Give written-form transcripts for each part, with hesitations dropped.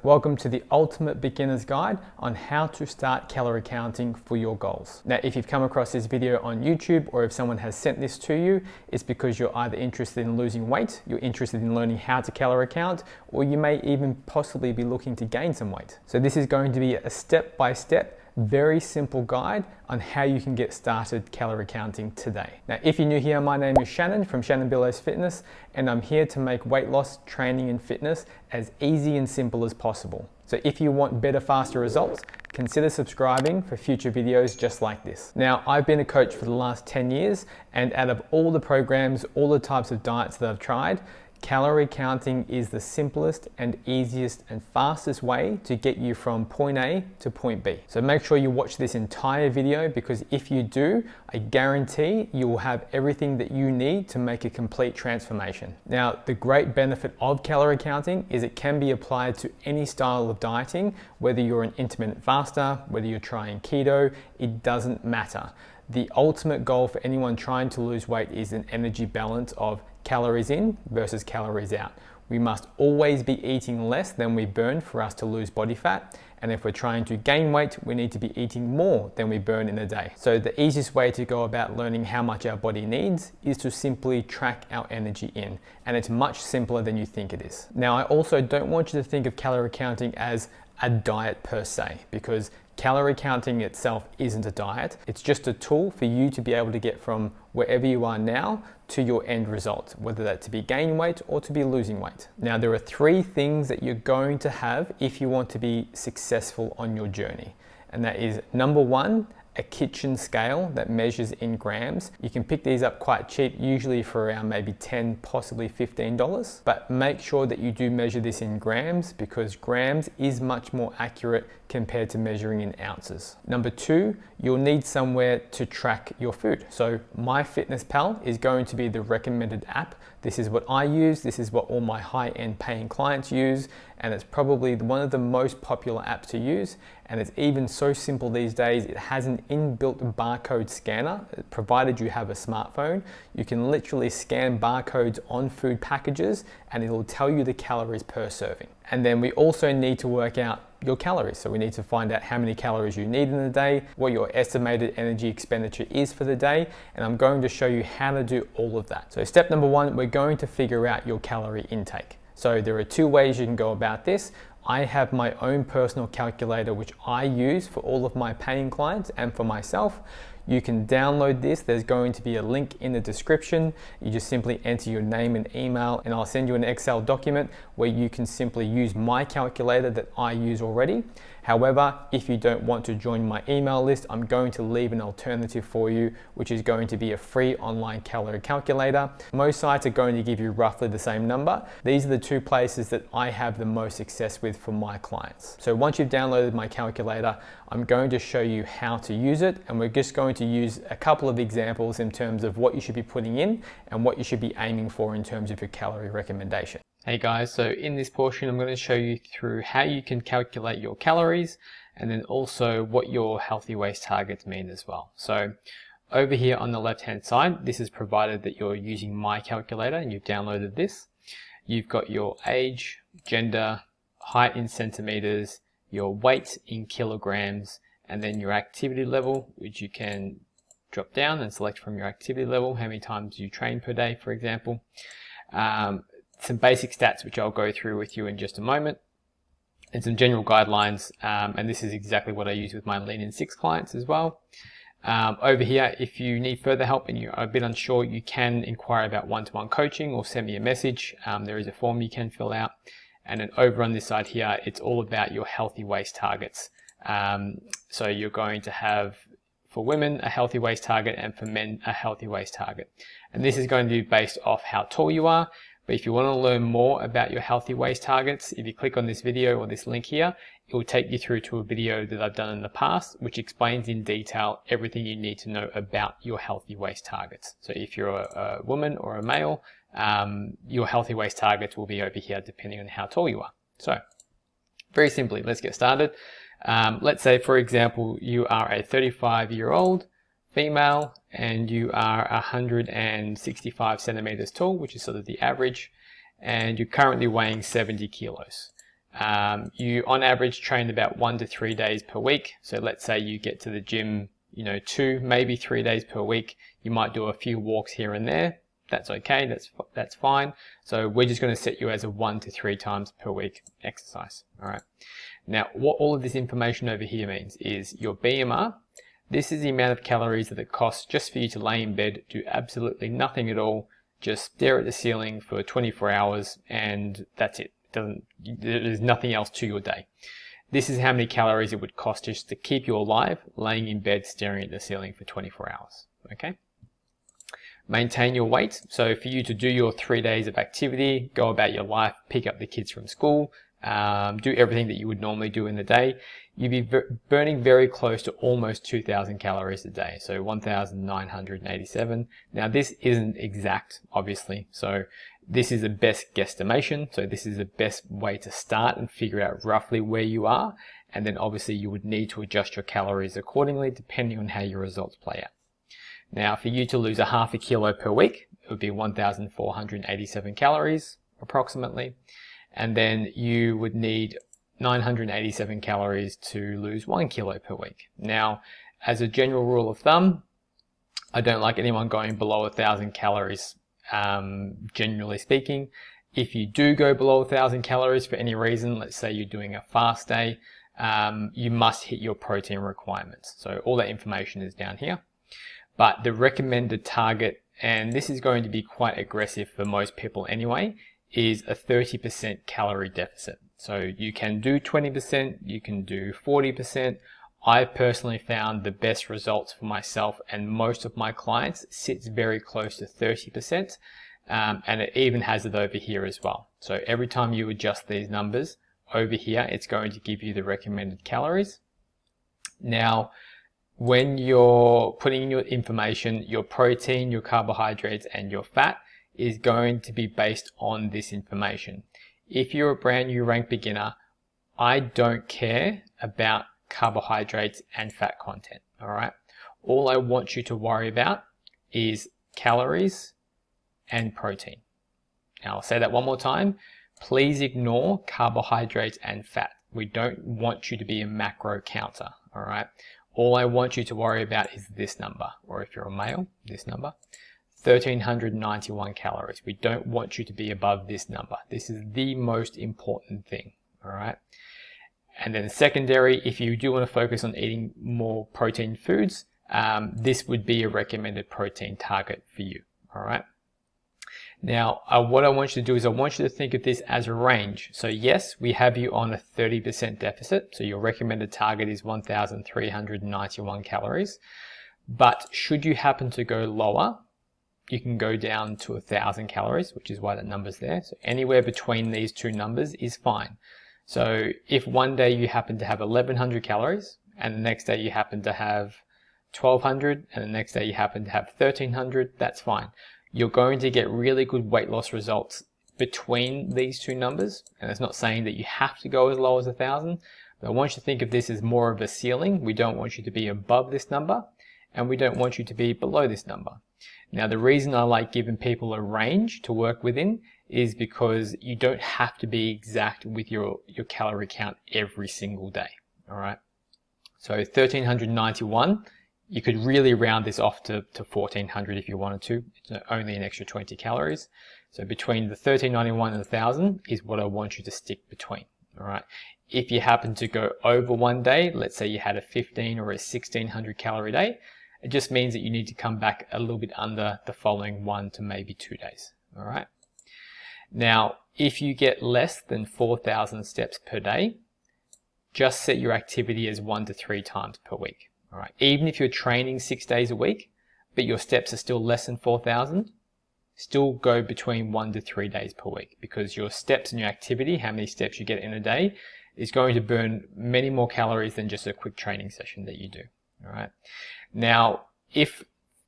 Welcome to the ultimate beginner's guide on how to start calorie counting for your goals. Now, if you've come across this video on YouTube or if someone has sent this to you, it's because you're either interested in losing weight, you're interested in learning how to calorie count, or you may even possibly be looking to gain some weight. So this is going to be a step-by-step, very simple guide on how you can get started calorie counting today. Now, if you're new here, my name is Shannon from Shannon Billows Fitness, and I'm here to make weight loss, training, and fitness as easy and simple as possible. So if you want better, faster results, consider subscribing for future videos just like this. Now, I've been a coach for the last 10 years, and out of all the programs, all the types of diets that I've tried, calorie counting is the simplest and easiest and fastest way to get you from point A to point B. So make sure you watch this entire video, because if you do, I guarantee you will have everything that you need to make a complete transformation. Now, the great benefit of calorie counting is it can be applied to any style of dieting, whether you're an intermittent faster, whether you're trying keto, it doesn't matter. The ultimate goal for anyone trying to lose weight is an energy balance of calories in versus calories out. We must always be eating less than we burn for us to lose body fat. And if we're trying to gain weight, we need to be eating more than we burn in a day. So the easiest way to go about learning how much our body needs is to simply track our energy in. And it's much simpler than you think it is. Now, I also don't want you to think of calorie counting as a diet per se, because calorie counting itself isn't a diet. It's just a tool for you to be able to get from wherever you are now to your end result, whether that to be gaining weight or to be losing weight. Now, there are three things that you're going to have if you want to be successful on your journey. And that is, number one, a kitchen scale that measures in grams. You can pick these up quite cheap, usually for around maybe $10, possibly $15. But make sure that you do measure this in grams, because grams is much more accurate compared to measuring in ounces. Number two, you'll need somewhere to track your food. So MyFitnessPal is going to be the recommended app. This is what I use, this is what all my high-end paying clients use, and it's probably one of the most popular apps to use. And it's even so simple these days, it has an inbuilt barcode scanner. Provided you have a smartphone, you can literally scan barcodes on food packages and it'll tell you the calories per serving. And then we also need to work out your calories. So we need to find out how many calories you need in a day, what your estimated energy expenditure is for the day, and I'm going to show you how to do all of that. So step number one, we're going to figure out your calorie intake. So there are two ways you can go about this. I have my own personal calculator, which I use for all of my paying clients and for myself. You can download this. There's going to be a link in the description. You just simply enter your name and email, and I'll send you an Excel document where you can simply use my calculator that I use already. However, if you don't want to join my email list, I'm going to leave an alternative for you, which is going to be a free online calorie calculator. Most sites are going to give you roughly the same number. These are the two places that I have the most success with for my clients. So once you've downloaded my calculator, I'm going to show you how to use it, and we're just going to use a couple of examples in terms of what you should be putting in and what you should be aiming for in terms of your calorie recommendation. Hey guys, so in this portion I'm going to show you through how you can calculate your calories, and then also what your healthy waist targets mean as well. So over here on the left hand side, this is provided that you're using my calculator and you've downloaded this. You've got your age, gender, height in centimeters, your weight in kilograms, and then your activity level, which you can drop down and select from your activity level, how many times you train per day, for example. Some basic stats, which I'll go through with you in just a moment, and some general guidelines, and this is exactly what I use with my Lean in 6 clients as well. Over here, if you need further help and you're a bit unsure, you can inquire about one-to-one coaching or send me a message. There is a form you can fill out. And then over on this side here, it's all about your healthy waist targets. So you're going to have, for women, a healthy waist target, and for men, a healthy waist target. And this is going to be based off how tall you are. But if you want to learn more about your healthy waist targets, if you click on this video or this link here, it will take you through to a video that I've done in the past, which explains in detail everything you need to know about your healthy waist targets. So if you're a woman or a male, your healthy waist targets will be over here depending on how tall you are. So very simply, let's get started. Let's say, for example, you are a 35-year-old female and you are 165 centimeters tall, which is sort of the average, and you're currently weighing 70 kilos. You on average train about 1 to 3 days per week. So let's say you get to the gym, 2, maybe 3 days per week. You might do a few walks here and there. That's okay, that's fine. So we're just going to set you as a 1 to 3 times per week exercise. All right. Now, what all of this information over here means is your BMR. This is the amount of calories that it costs just for you to lay in bed, do absolutely nothing at all, just stare at the ceiling for 24 hours, and that's it. There's nothing else to your day. This is how many calories it would cost just to keep you alive, laying in bed, staring at the ceiling for 24 hours. Okay. Maintain your weight. So for you to do your 3 days of activity, go about your life, pick up the kids from school, do everything that you would normally do in the day, you'd be burning very close to almost 2,000 calories a day. So 1,987. Now this isn't exact, obviously. So this is the best guesstimation. So this is the best way to start and figure out roughly where you are. And then obviously you would need to adjust your calories accordingly depending on how your results play out. Now, for you to lose a half a kilo per week, it would be 1,487 calories approximately. And then you would need 987 calories to lose 1 kilo per week. Now, as a general rule of thumb, I don't like anyone going below 1,000 calories, generally speaking. If you do go below 1,000 calories for any reason, let's say you're doing a fast day, you must hit your protein requirements. So all that information is down here. But the recommended target, and this is going to be quite aggressive for most people anyway, is a 30% calorie deficit. So you can do 20%, you can do 40%. I've personally found the best results for myself and most of my clients sits very close to 30%, and it even has it over here as well. So every time you adjust these numbers over here, it's going to give you the recommended calories. Now, when you're putting in your information, your protein, your carbohydrates, and your fat is going to be based on this information. If you're a brand new rank beginner, I don't care about carbohydrates and fat content, all right? All I want you to worry about is calories and protein. Now, I'll say that one more time. Please ignore carbohydrates and fat. We don't want you to be a macro counter, all right? All I want you to worry about is this number, or if you're a male, this number, 1,391 calories. We don't want you to be above this number. This is the most important thing, all right? And then secondary, if you do want to focus on eating more protein foods, this would be a recommended protein target for you, all right? Now, what I want you to do is I want you to think of this as a range. So yes, we have you on a 30% deficit. So your recommended target is 1,391 calories. But should you happen to go lower, you can go down to 1,000 calories, which is why that number's there. So anywhere between these two numbers is fine. So if one day you happen to have 1,100 calories and the next day you happen to have 1,200 and the next day you happen to have 1,300, that's fine. You're going to get really good weight loss results between these two numbers. And it's not saying that you have to go as low as 1,000, but I want you to think of this as more of a ceiling. We don't want you to be above this number, and we don't want you to be below this number. Now, the reason I like giving people a range to work within is because you don't have to be exact with your calorie count every single day, all right? So 1,391, you could really round this off to 1,400 if you wanted to. It's only an extra 20 calories. So between the 1,391 and 1,000 is what I want you to stick between, all right? If you happen to go over one day, let's say you had a 1,500 or a 1,600 calorie day, it just means that you need to come back a little bit under the following 1 to maybe 2 days, all right? Now, if you get less than 4,000 steps per day, just set your activity as 1 to 3 times per week. All right. Even if you're training 6 days a week, but your steps are still less than 4,000, still go between 1 to 3 days per week, because your steps and your activity, how many steps you get in a day, is going to burn many more calories than just a quick training session that you do. All right. Now, if,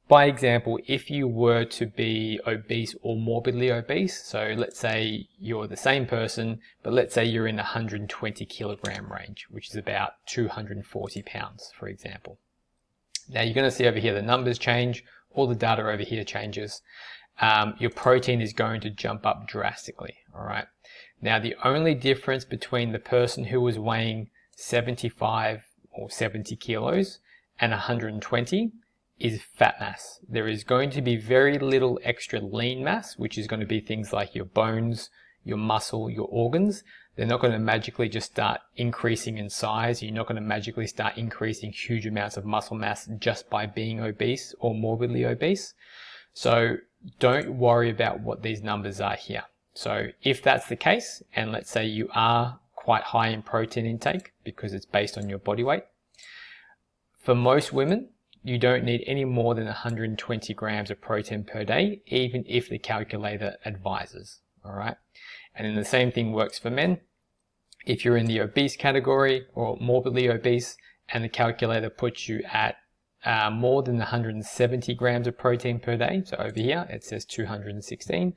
by example, if you were to be obese or morbidly obese, so let's say you're the same person, but let's say you're in 120 kilogram range, which is about 240 pounds, for example. Now you're going to see over here the numbers change, all the data over here changes. Your protein is going to jump up drastically, all right? Now, the only difference between the person who was weighing 75 or 70 kilos and 120 is fat mass. There is going to be very little extra lean mass, which is going to be things like your bones, your muscle, your organs. They're not going to magically just start increasing in size. You're not going to magically start increasing huge amounts of muscle mass just by being obese or morbidly obese. So don't worry about what these numbers are here. So if that's the case, and let's say you are quite high in protein intake because it's based on your body weight, for most women, you don't need any more than 120 grams of protein per day, even if the calculator advises, all right? And then the same thing works for men. If you're in the obese category or morbidly obese and the calculator puts you at more than 170 grams of protein per day, so over here it says 216,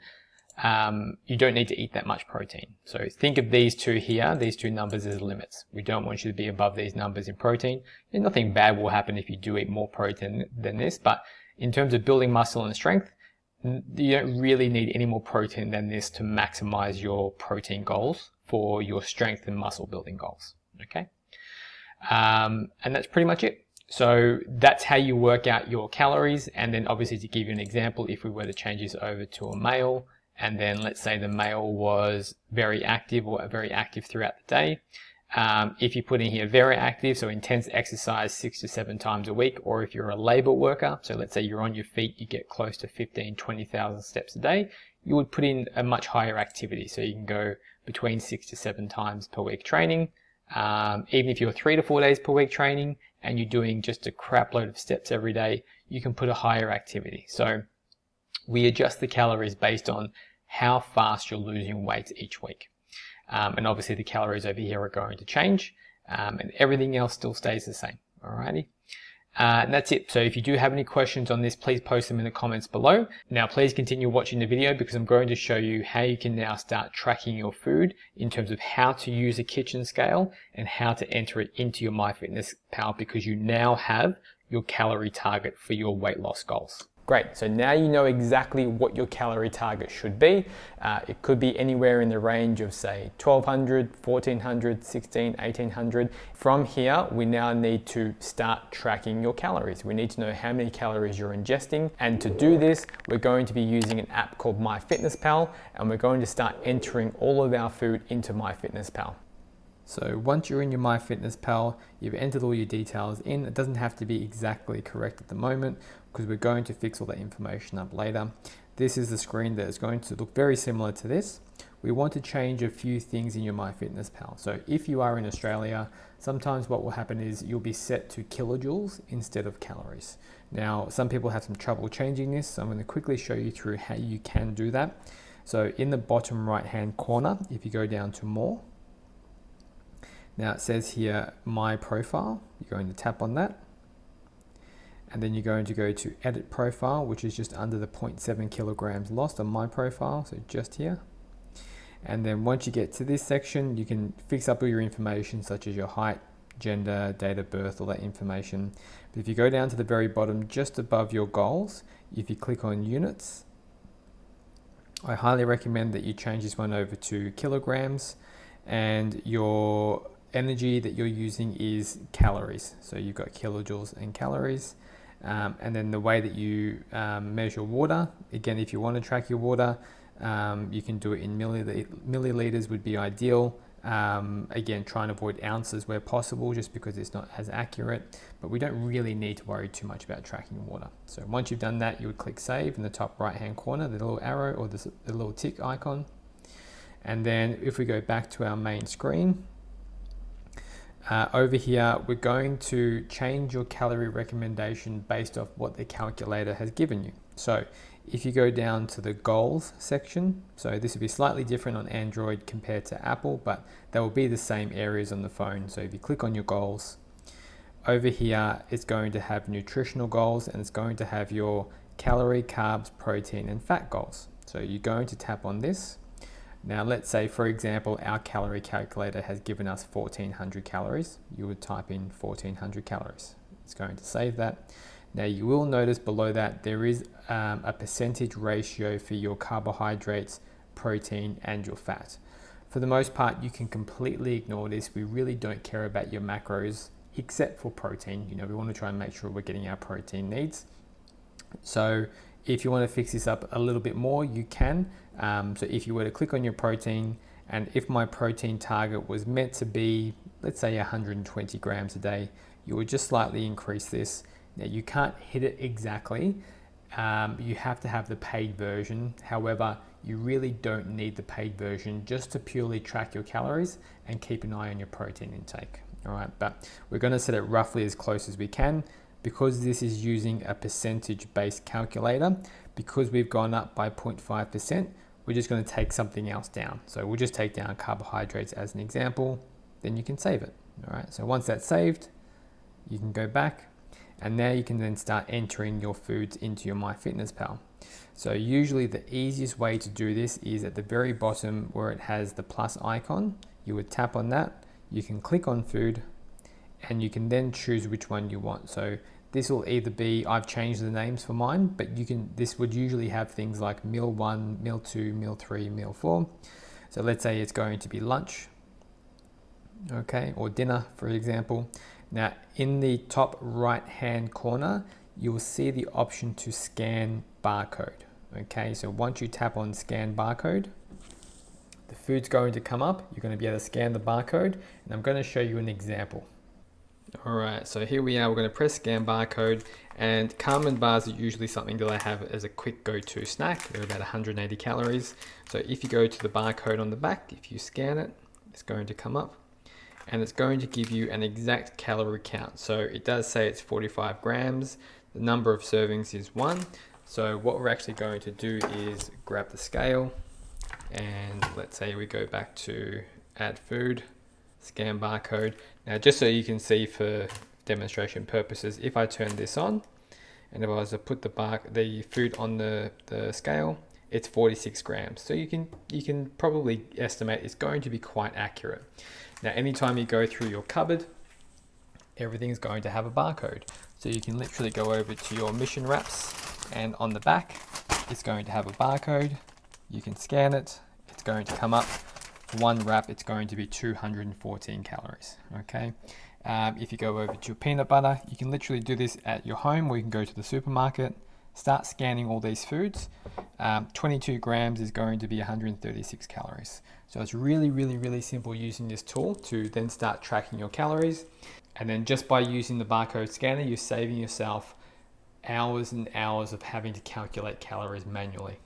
you don't need to eat that much protein. So think of these two here, these two numbers as limits. We don't want you to be above these numbers in protein. And nothing bad will happen if you do eat more protein than this, but in terms of building muscle and strength, you don't really need any more protein than this to maximize your protein goals for your strength and muscle building goals, okay? And that's pretty much it. So that's how you work out your calories. And then obviously, to give you an example, if we were to change this over to a male, and then let's say the male was very active or very active throughout the day. If you put in here very active, so intense exercise 6 to 7 times a week, or if you're a labor worker, so let's say you're on your feet, you get close to 15, 20,000 steps a day, you would put in a much higher activity. So you can go between 6 to 7 times per week training. Even if you're 3 to 4 days per week training and you're doing just a crap load of steps every day, you can put a higher activity. So we adjust the calories based on how fast you're losing weight each week. And obviously the calories over here are going to change, and everything else still stays the same. Alrighty. And that's it. So if you do have any questions on this, please post them in the comments below. Now, please continue watching the video because I'm going to show you how you can now start tracking your food in terms of how to use a kitchen scale and how to enter it into your MyFitnessPal, because you now have your calorie target for your weight loss goals. Great, so now you know exactly what your calorie target should be. It could be anywhere in the range of say 1200, 1400, 16, 1800. From here, we now need to start tracking your calories. We need to know how many calories you're ingesting. And to do this, we're going to be using an app called MyFitnessPal, and we're going to start entering all of our food into MyFitnessPal. So once you're in your MyFitnessPal, you've entered all your details in. It doesn't have to be exactly correct at the moment because we're going to fix all that information up later. This is the screen that is going to look very similar to this. We want to change a few things in your MyFitnessPal. So if you are in Australia, sometimes what will happen is you'll be set to kilojoules instead of calories. Now, some people have some trouble changing this, so I'm going to quickly show you through how you can do that. So in the bottom right-hand corner, if you go down to more, now it says here, My Profile. You're going to tap on that. And then you're going to go to Edit Profile, which is just under the 0.7 kilograms lost on My Profile, so just here. And then once you get to this section, you can fix up all your information, such as your height, gender, date of birth, all that information. But if you go down to the very bottom, just above your goals, if you click on Units, I highly recommend that you change this one over to kilograms, and your energy that you're using is calories. So you've got kilojoules and calories. And then the way that you measure water, again, if you want to track your water, you can do it in milliliters would be ideal. Again, try and avoid ounces where possible, just because it's not as accurate, but we don't really need to worry too much about tracking water. So once you've done that, you would click Save in the top right hand corner, the little arrow or the little tick icon. And then if we go back to our main screen, over here, we're going to change your calorie recommendation based off what the calculator has given you. So if you go down to the goals section, so this will be slightly different on Android compared to Apple, but they will be the same areas on the phone. So if you click on your goals, over here, it's going to have nutritional goals, and it's going to have your calorie, carbs, protein, and fat goals. So you're going to tap on this. Now, let's say, for example, our calorie calculator has given us 1400 calories. You would type in 1400 calories. It's going to save that. Now, you will notice below that there is a percentage ratio for your carbohydrates, protein, and your fat. For the most part, you can completely ignore this. We really don't care about your macros except for protein. You know, we want to try and make sure we're getting our protein needs. So if you want to fix this up a little bit more, you can. So if you were to click on your protein, and if my protein target was meant to be, let's say 120 grams a day, you would just slightly increase this. Now you can't hit it exactly. You have to have the paid version. However, you really don't need the paid version just to purely track your calories and keep an eye on your protein intake. All right, but we're going to set it roughly as close as we can. Because this is using a percentage-based calculator, because we've gone up by 0.5%, we're just going to take something else down. So we'll just take down carbohydrates as an example, then you can save it. All right, so once that's saved, you can go back, and now you can then start entering your foods into your MyFitnessPal. So usually the easiest way to do this is at the very bottom where it has the plus icon. You would tap on that, you can click on food, and you can then choose which one you want. So this will either be, I've changed the names for mine, but this would usually have things like meal 1, meal 2, meal 3, meal 4. So let's say it's going to be lunch, okay, or dinner, for example. Now in the top right hand corner, you'll see the option to scan barcode. Okay, so once you tap on scan barcode, the food's going to come up. You're going to be able to scan the barcode, and I'm going to show you an example. All right, so here we are. We're going to press scan barcode, and Carmen bars are usually something that I have as a quick go-to snack. They're about 180 calories. So if you go to the barcode on the back, if you scan it, it's going to come up, and it's going to give you an exact calorie count. So it does say it's 45 grams. The number of servings is 1. So what we're actually going to do is grab the scale, and let's say we go back to add food, scan barcode. Now, just so you can see for demonstration purposes, if I turn this on, and if I was to put the food on the scale, it's 46 grams. So you can probably estimate it's going to be quite accurate. Now, anytime you go through your cupboard, everything's going to have a barcode. So you can literally go over to your mission wraps, and on the back, it's going to have a barcode. You can scan it. It's going to come up. One wrap, it's going to be 214 calories. Okay. If you go over to your peanut butter, you can literally do this at your home, or you can go to the supermarket, start scanning all these foods. 22 grams is going to be 136 calories. So it's really, really, really simple using this tool to then start tracking your calories. And then just by using the barcode scanner, you're saving yourself hours and hours of having to calculate calories manually.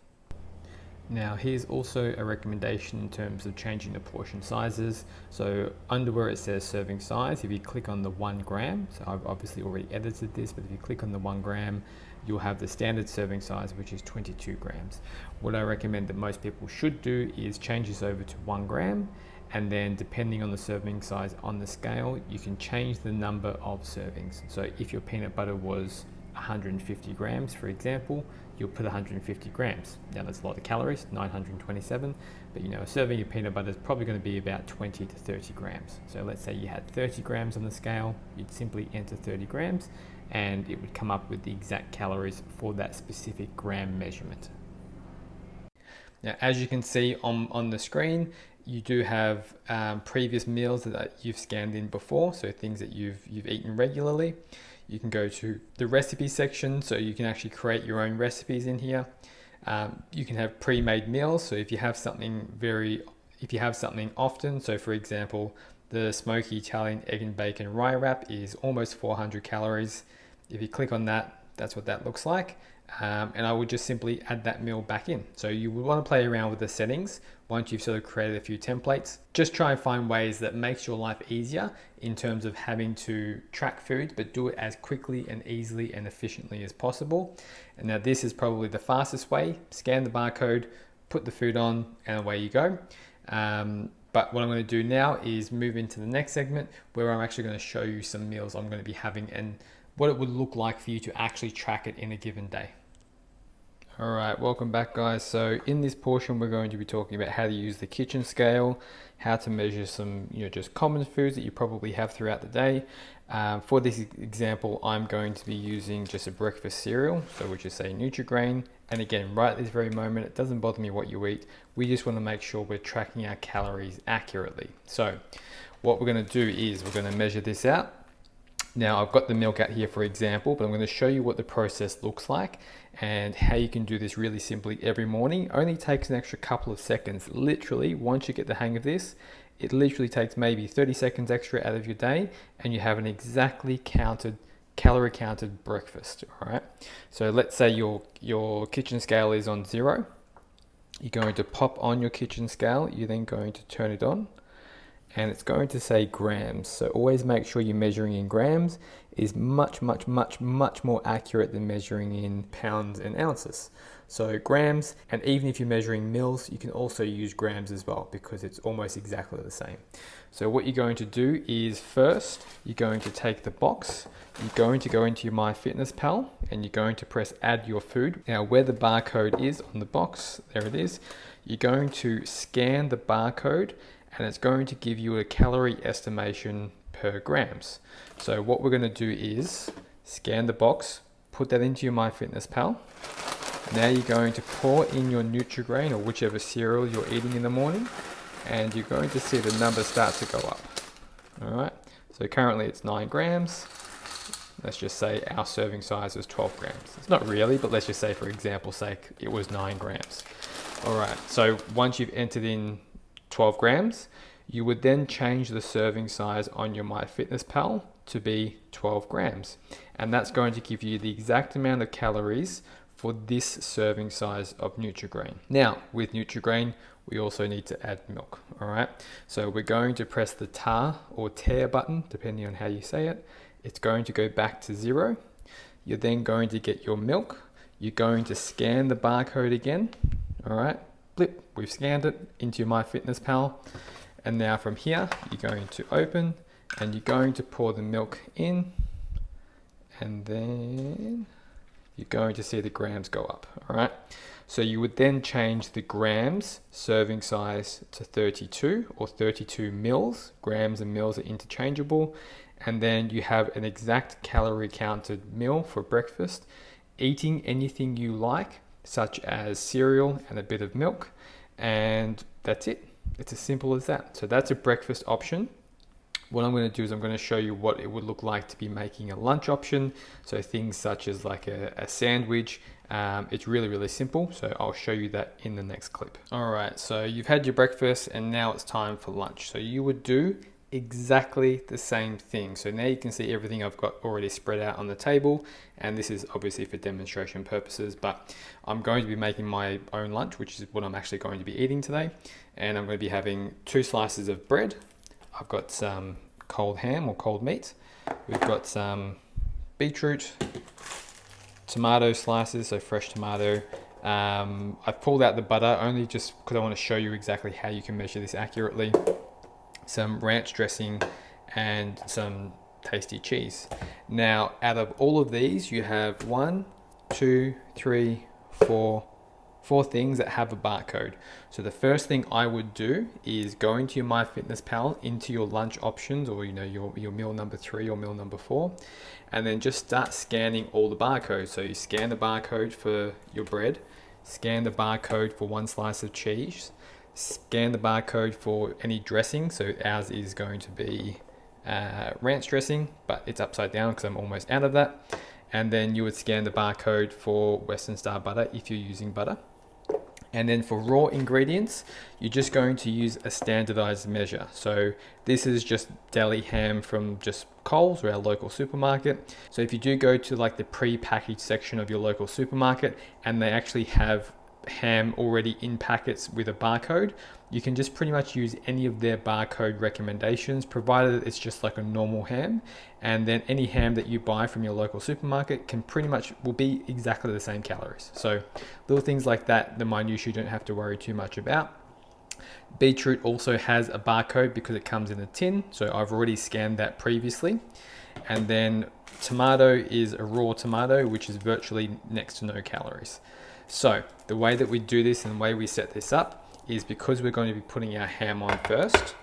Now here's also a recommendation in terms of changing the portion sizes. So under where it says serving size, if you click on the 1 gram, so I've obviously already edited this, but if you click on the 1 gram, you'll have the standard serving size, which is 22 grams. What I recommend that most people should do is change this over to 1 gram, and then depending on the serving size on the scale, you can change the number of servings. So if your peanut butter was 150 grams, for example, you'll put 150 grams. Now that's a lot of calories, 927, but you know, a serving of peanut butter is probably going to be about 20 to 30 grams. So let's say you had 30 grams on the scale, you'd simply enter 30 grams, and it would come up with the exact calories for that specific gram measurement. Now, as you can see on the screen, you do have previous meals that you've scanned in before, so things that you've eaten regularly. You can go to the recipe section, so you can actually create your own recipes in here. You can have pre-made meals, so if you have something often, so for example, the smoky Italian egg and bacon rye wrap is almost 400 calories. If you click on that, that's what that looks like. And I would just simply add that meal back in. So you would want to play around with the settings once you've sort of created a few templates. Just try and find ways that makes your life easier in terms of having to track foods, but do it as quickly and easily and efficiently as possible. And now this is probably the fastest way. Scan the barcode, put the food on, and away you go. But what I'm going to do now is move into the next segment where I'm actually going to show you some meals I'm going to be having and what it would look like for you to actually track it in a given day. All right, welcome back guys. So in this portion, we're going to be talking about how to use the kitchen scale, how to measure some, just common foods that you probably have throughout the day. For this example, I'm going to be using just a breakfast cereal, so which is say Nutri-Grain, And again, right at this very moment, it doesn't bother me what you eat. We just want to make sure we're tracking our calories accurately. So what we're going to do is we're going to measure this out. Now I've got the milk out here for example, but I'm going to show you what the process looks like and how you can do this really simply every morning. Only takes an extra couple of seconds. Literally, once you get the hang of this, it literally takes maybe 30 seconds extra out of your day and you have an exactly calorie counted breakfast. All right. So let's say your kitchen scale is on 0. You're going to pop on your kitchen scale. You're then going to turn it on and it's going to say grams. So always make sure you're measuring in grams. Is much more accurate than measuring in pounds and ounces. So grams, and even if you're measuring mils, you can also use grams as well because it's almost exactly the same. So what you're going to do is first, you're going to take the box, you're going to go into your MyFitnessPal and you're going to press add your food. Now where the barcode is on the box, there it is, you're going to scan the barcode and it's going to give you a calorie estimation per grams. So what we're going to do is scan the box, put that into your MyFitnessPal. Now you're going to pour in your Nutri-Grain or whichever cereal you're eating in the morning, and you're going to see the number start to go up. All right, so currently it's 9 grams. Let's just say our serving size is 12 grams. It's not really, but let's just say for example's sake, it was 9 grams. All right, so once you've entered in 12 grams, you would then change the serving size on your MyFitnessPal to be 12 grams. And that's going to give you the exact amount of calories for this serving size of Nutri-Grain. Now, with Nutri-Grain, we also need to add milk, all right? So we're going to press the tar or tear button, depending on how you say it. It's going to go back to 0. You're then going to get your milk. You're going to scan the barcode again, all right? Blip, we've scanned it into your MyFitnessPal. And now from here, you're going to open and you're going to pour the milk in, and then you're going to see the grams go up, all right? So you would then change the grams serving size to 32 or 32 mils. Grams and mils are interchangeable. And then you have an exact calorie counted meal for breakfast, eating anything you like, such as cereal and a bit of milk. And that's it. It's as simple as that. So that's a breakfast option. What I'm going to do is I'm going to show you what it would look like to be making a lunch option. So things such as like a sandwich. It's really simple. So I'll show you that in the next clip. All right, so you've had your breakfast and now it's time for lunch. So you would do exactly the same thing. So now you can see everything I've got already spread out on the table. And this is obviously for demonstration purposes, but I'm going to be making my own lunch, which is what I'm actually going to be eating today. And I'm going to be having 2 slices of bread. I've got some cold ham or cold meat. We've got some beetroot, tomato slices, so fresh tomato. I've pulled out the butter only just because I want to show you exactly how you can measure this accurately. Some ranch dressing and some tasty cheese. Now, out of all of these, you have 1, 2, 3, 4 things that have a barcode. So the first thing I would do is go into your MyFitnessPal, into your lunch options, or your meal number 3 or meal number 4, and then just start scanning all the barcodes. So you scan the barcode for your bread, scan the barcode for 1 slice of cheese, scan the barcode for any dressing. So ours is going to be ranch dressing, but it's upside down because I'm almost out of that. And then you would scan the barcode for Western Star butter if you're using butter. And then for raw ingredients, you're just going to use a standardized measure. So this is just deli ham from just Coles or our local supermarket. So if you do go to like the pre-packaged section of your local supermarket and they actually have ham already in packets with a barcode, you can just pretty much use any of their barcode recommendations, provided it's just like a normal ham. And then any ham that you buy from your local supermarket will be exactly the same calories. So little things like that, the minutiae you don't have to worry too much about. Beetroot also has a barcode because it comes in a tin. So I've already scanned that previously. And then tomato is a raw tomato, which is virtually next to no calories. So the way that we do this and the way we set this up is because we're going to be putting our ham on first.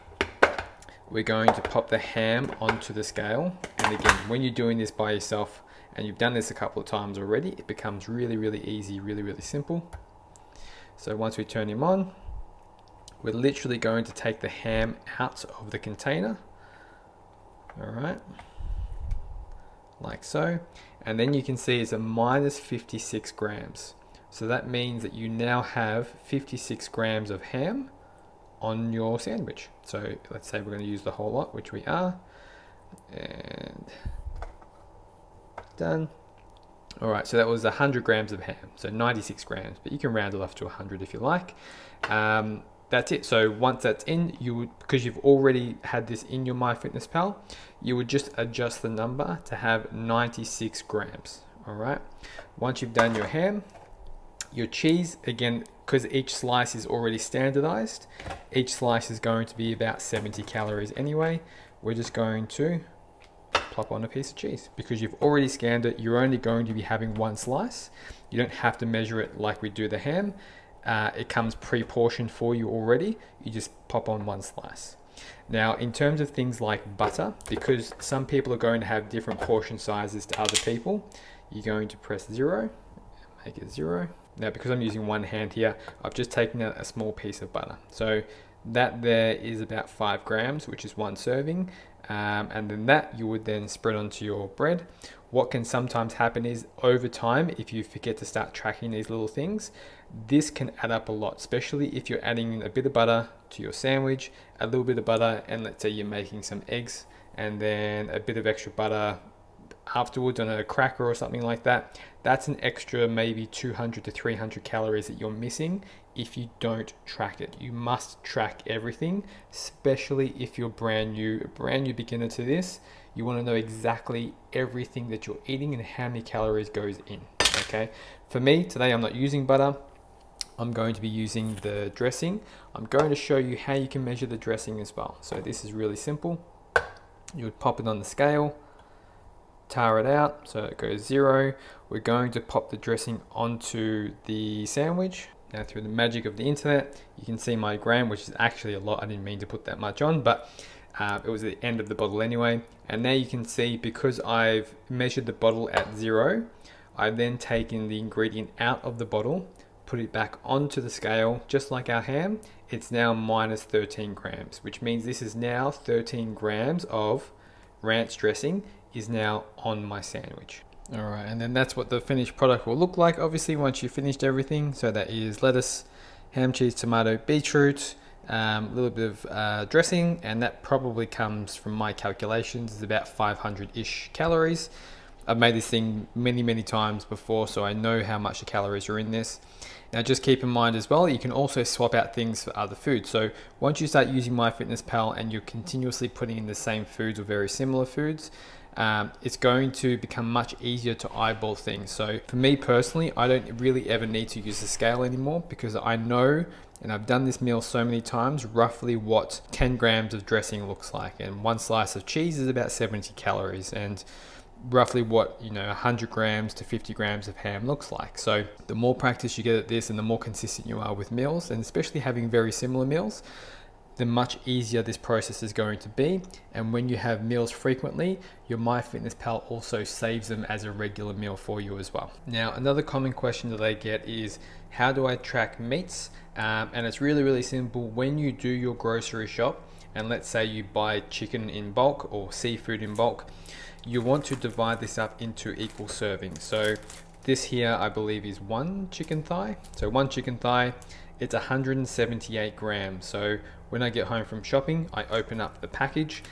We're going to pop the ham onto the scale. And again, when you're doing this by yourself and you've done this a couple of times already, it becomes really, really easy, really, really simple. So once we turn him on, we're literally going to take the ham out of the container. All right, like so. And then you can see it's a minus 56 grams. So that means that you now have 56 grams of ham on your sandwich. So let's say we're going to use the whole lot, which we are, and done. All right, so that was 100 grams of ham, so 96 grams, but you can round it off to 100 if you like. That's it. So once that's in, you would, because you've already had this in your MyFitnessPal, you would just adjust the number to have 96 grams. All right. Once you've done your ham, your cheese, again, because each slice is already standardized, each slice is going to be about 70 calories anyway. We're just going to plop on a piece of cheese. Because you've already scanned it, you're only going to be having one slice. You don't have to measure it like we do the ham. It comes pre-portioned for you already. You just pop on one slice. Now, in terms of things like butter, because some people are going to have different portion sizes to other people, you're going to press 0, make it 0. Now, because I'm using one hand here, I've just taken out a small piece of butter. So that there is about 5 grams, which is one serving. And then that you would then spread onto your bread. What can sometimes happen is over time, if you forget to start tracking these little things, this can add up a lot, especially if you're adding a bit of butter to your sandwich, a little bit of butter, and let's say you're making some eggs and then a bit of extra butter afterwards on a cracker or something like that. That's an extra maybe 200 to 300 calories that you're missing if you don't track it. You must track everything, especially if you're brand new beginner to this. You want to know exactly everything that you're eating and how many calories goes in. Okay, for me today, I'm not using butter. I'm going to be using the dressing. I'm going to show you how you can measure the dressing as well. So this is really simple. You would pop it on the scale, tar it out so it goes 0. We're going to pop the dressing onto the sandwich. Now, through the magic of the internet, you can see my gram, which is actually a lot. I didn't mean to put that much on, but it was the end of the bottle anyway. And now you can see, because I've measured the bottle at 0, I've then taken the ingredient out of the bottle, put it back onto the scale, just like our ham. It's now minus 13 grams, which means this is now 13 grams of ranch dressing is now on my sandwich. All right, and then that's what the finished product will look like, obviously, once you've finished everything. So that is lettuce, ham, cheese, tomato, beetroot, a little bit of dressing, and that probably comes, from my calculations, is about 500-ish calories. I've made this thing many times before, so I know how much the calories are in this. Now, just keep in mind as well, you can also swap out things for other foods. So once you start using MyFitnessPal and you're continuously putting in the same foods or very similar foods, it's going to become much easier to eyeball things. So for me personally, I don't really ever need to use the scale anymore, because I know, and I've done this meal so many times, roughly what 10 grams of dressing looks like. And one slice of cheese is about 70 calories. And roughly what 100 grams to 50 grams of ham looks like. So the more practice you get at this and the more consistent you are with meals, and especially having very similar meals, the much easier this process is going to be. And when you have meals frequently, your MyFitnessPal also saves them as a regular meal for you as well. Now, another common question that I get is, how do I track meats? And it's really simple. When you do your grocery shop, and let's say you buy chicken in bulk or seafood in bulk, you want to divide this up into equal servings. So this here, I believe, is one chicken thigh. So one chicken thigh, it's 178 grams. So when I get home from shopping, I open up the package,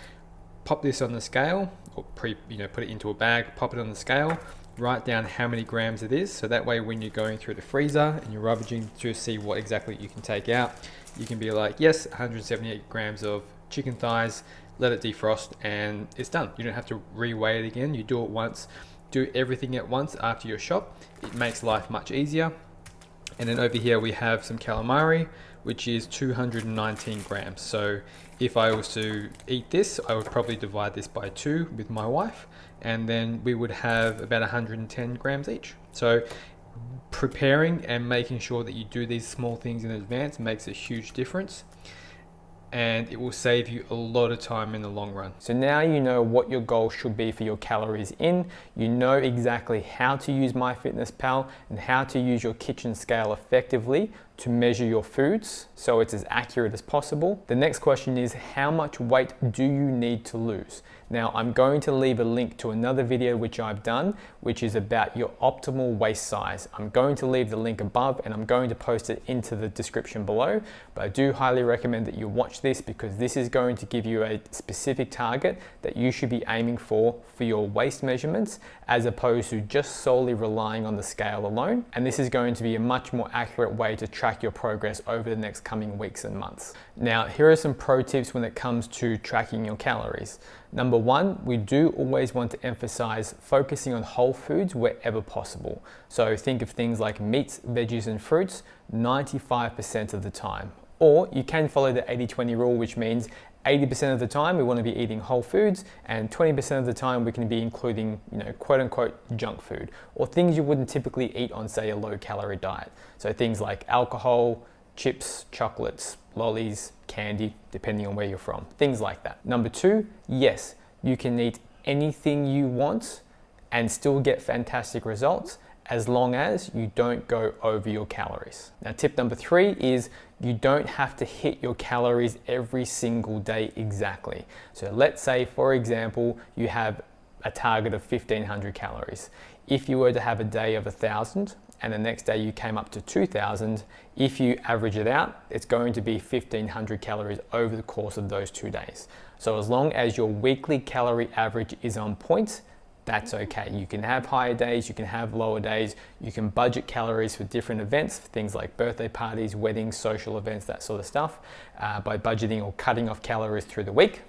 pop this on the scale, or put it into a bag, pop it on the scale, write down how many grams it is. So that way, when you're going through the freezer and you're rummaging to see what exactly you can take out, you can be like, yes, 178 grams of chicken thighs, let it defrost, and it's done. You don't have to reweigh it again. You do it once, do everything at once after your shop. It makes life much easier. And then over here we have some calamari, which is 219 grams. So if I was to eat this, I would probably divide this by 2 with my wife, and then we would have about 110 grams each. So preparing and making sure that you do these small things in advance makes a huge difference. and it will save you a lot of time in the long run. So now you know what your goal should be for your calories in, you know exactly how to use MyFitnessPal and how to use your kitchen scale effectively to measure your foods so it's as accurate as possible. The next question is, how much weight do you need to lose? Now, I'm going to leave a link to another video which I've done, which is about your optimal waist size. I'm going to leave the link above and I'm going to post it into the description below, but I do highly recommend that you watch this because this is going to give you a specific target that you should be aiming for your waist measurements, as opposed to just solely relying on the scale alone. And this is going to be a much more accurate way to track your progress over the next coming weeks and months. Now, here are some pro tips when it comes to tracking your calories. Number one, we do always want to emphasize focusing on whole foods wherever possible. So think of things like meats, veggies, and fruits 95% of the time. Or you can follow the 80-20 rule, which means 80% of the time we want to be eating whole foods and 20% of the time we can be including, quote unquote junk food or things you wouldn't typically eat on, say, a low calorie diet. So things like alcohol, chips, chocolates, lollies, candy, depending on where you're from, things like that. Number two, yes, you can eat anything you want and still get fantastic results as long as you don't go over your calories. Now, tip number three is you don't have to hit your calories every single day exactly. So let's say, for example, you have a target of 1500 calories. If you were to have a day of 1000 and the next day you came up to 2000, if you average it out, it's going to be 1500 calories over the course of those 2 days. So as long as your weekly calorie average is on point, that's okay. You can have higher days, you can have lower days, you can budget calories for different events, things like birthday parties, weddings, social events, that sort of stuff, by budgeting or cutting off calories through the week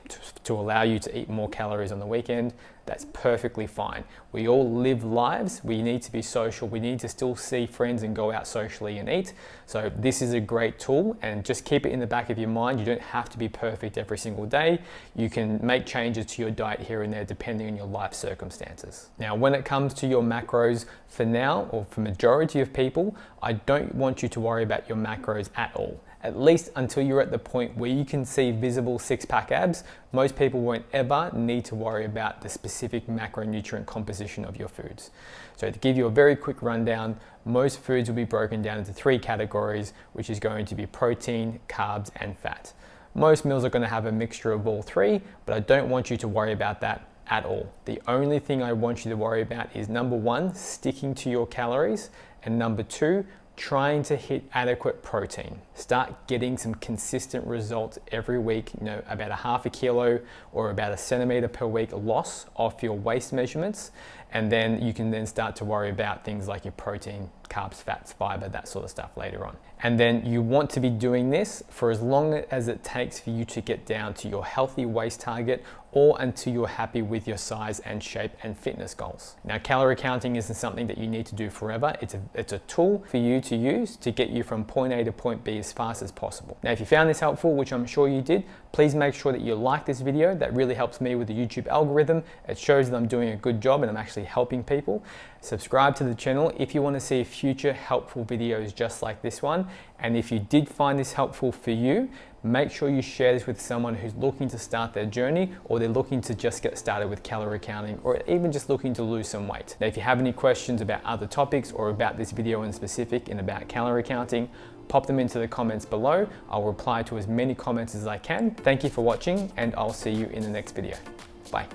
to allow you to eat more calories on the weekend. That's perfectly fine. We all live lives, we need to be social, we need to still see friends and go out socially and eat. So this is a great tool, and just keep it in the back of your mind. You don't have to be perfect every single day. You can make changes to your diet here and there depending on your life circumstances. Now, when it comes to your macros, for now, or for majority of people, I don't want you to worry about your macros at all. At least until you're at the point where you can see visible six-pack abs, most people won't ever need to worry about the specific macronutrient composition of your foods. So to give you a very quick rundown, most foods will be broken down into 3 categories, which is going to be protein, carbs, and fat. Most meals are going to have a mixture of all 3, but I don't want you to worry about that at all. The only thing I want you to worry about is, number 1, sticking to your calories, and number 2, trying to hit adequate protein. Start getting some consistent results every week, about a half a kilo or about a centimeter per week loss off your waist measurements. And then you can then start to worry about things like your protein, carbs, fats, fiber, that sort of stuff later on. And then you want to be doing this for as long as it takes for you to get down to your healthy waist target, or until you're happy with your size and shape and fitness goals. Now, calorie counting isn't something that you need to do forever. It's a tool for you to use to get you from point A to point B as fast as possible. Now, if you found this helpful, which I'm sure you did, please make sure that you like this video. That really helps me with the YouTube algorithm. It shows that I'm doing a good job and I'm actually helping people. Subscribe to the channel if you want to see future helpful videos just like this one. And if you did find this helpful for you, make sure you share this with someone who's looking to start their journey, or they're looking to just get started with calorie counting, or even just looking to lose some weight. Now, if you have any questions about other topics or about this video in specific and about calorie counting, pop them into the comments below. I'll reply to as many comments as I can. Thank you for watching, and I'll see you in the next video. Bye.